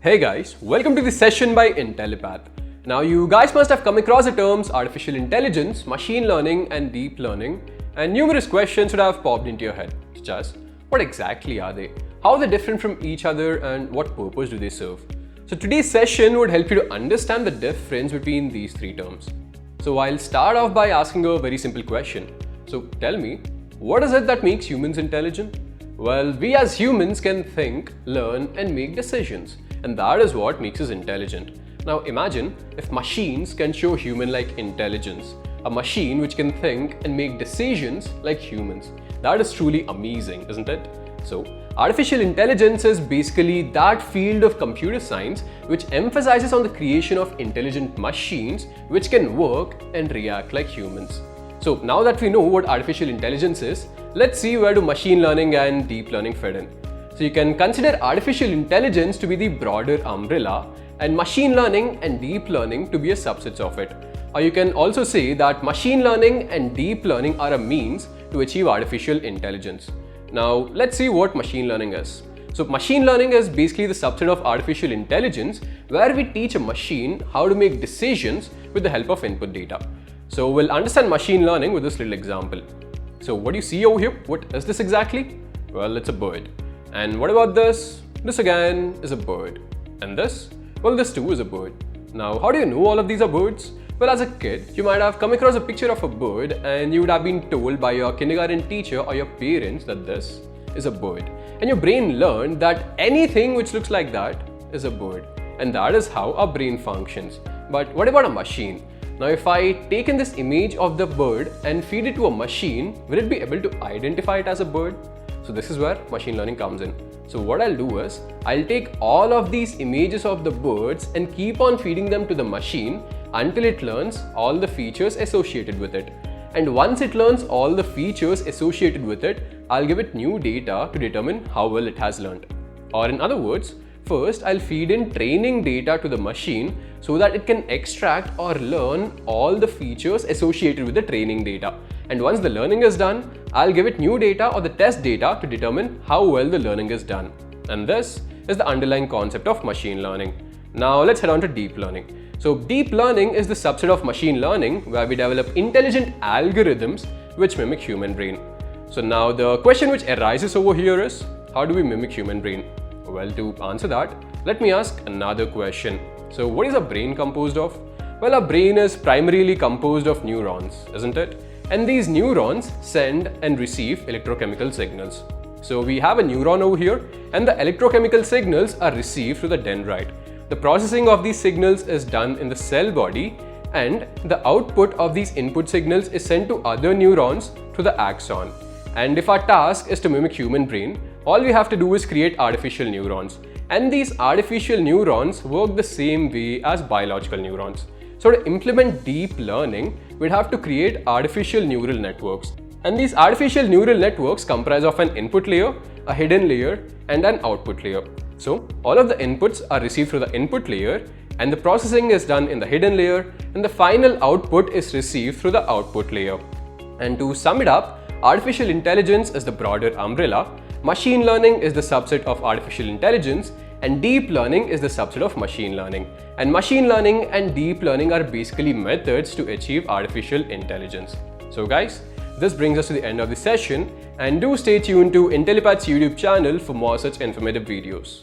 Hey guys, welcome to the session by Intellipaat. Now you guys must have come across the terms artificial intelligence, machine learning and deep learning, and numerous questions would have popped into your head, such as what exactly are they, how are they different from each other, and what purpose do they serve? So today's session would help you to understand the difference between these three terms. So I'll start off by asking a very simple question. So tell me, what is it that makes humans intelligent? Well, we as humans can think, learn and make decisions, and that is what makes us intelligent. Now imagine if machines can show human-like intelligence, a machine which can think and make decisions like humans. That is truly amazing, isn't it? So, artificial intelligence is basically that field of computer science which emphasizes on the creation of intelligent machines which can work and react like humans. So now that we know what artificial intelligence is, let's see where do machine learning and deep learning fit in. So you can consider artificial intelligence to be the broader umbrella and machine learning and deep learning to be a subset of it. Or you can also say that machine learning and deep learning are a means to achieve artificial intelligence. Now let's see what machine learning is. So machine learning is basically the subset of artificial intelligence where we teach a machine how to make decisions with the help of input data. So we'll understand machine learning with this little example. So what do you see over here? What is this exactly? Well, it's a bird. And what about this? This again is a bird. And this? Well, this too is a bird. Now, how do you know all of these are birds? Well, as a kid, you might have come across a picture of a bird and you would have been told by your kindergarten teacher or your parents that this is a bird. And your brain learned that anything which looks like that is a bird. And that is how our brain functions. But what about a machine? Now if I take in this image of the bird and feed it to a machine, will it be able to identify it as a bird? So this is where machine learning comes in. So what I'll do is, I'll take all of these images of the birds and keep on feeding them to the machine until it learns all the features associated with it. And once it learns all the features associated with it, I'll give it new data to determine how well it has learned. Or in other words, first I'll feed in training data to the machine so that it can extract or learn all the features associated with the training data. And once the learning is done, I'll give it new data or the test data to determine how well the learning is done. And this is the underlying concept of machine learning. Now let's head on to deep learning. So deep learning is the subset of machine learning where we develop intelligent algorithms which mimic human brain. So now the question which arises over here is, how do we mimic human brain? Well, to answer that, let me ask another question. So what is a brain composed of? Well, a brain is primarily composed of neurons, isn't it? And these neurons send and receive electrochemical signals. So we have a neuron over here and the electrochemical signals are received through the dendrite. The processing of these signals is done in the cell body and the output of these input signals is sent to other neurons through the axon. And if our task is to mimic human brain, all we have to do is create artificial neurons. And these artificial neurons work the same way as biological neurons. So to implement deep learning, we'd have to create artificial neural networks. And these artificial neural networks comprise of an input layer, a hidden layer, and an output layer. So all of the inputs are received through the input layer, and the processing is done in the hidden layer, and the final output is received through the output layer. And to sum it up, artificial intelligence is the broader umbrella, machine learning is the subset of artificial intelligence, and deep learning is the subset of machine learning. And machine learning and deep learning are basically methods to achieve artificial intelligence. So guys, this brings us to the end of the session, and do stay tuned to Intellipaat's YouTube channel for more such informative videos.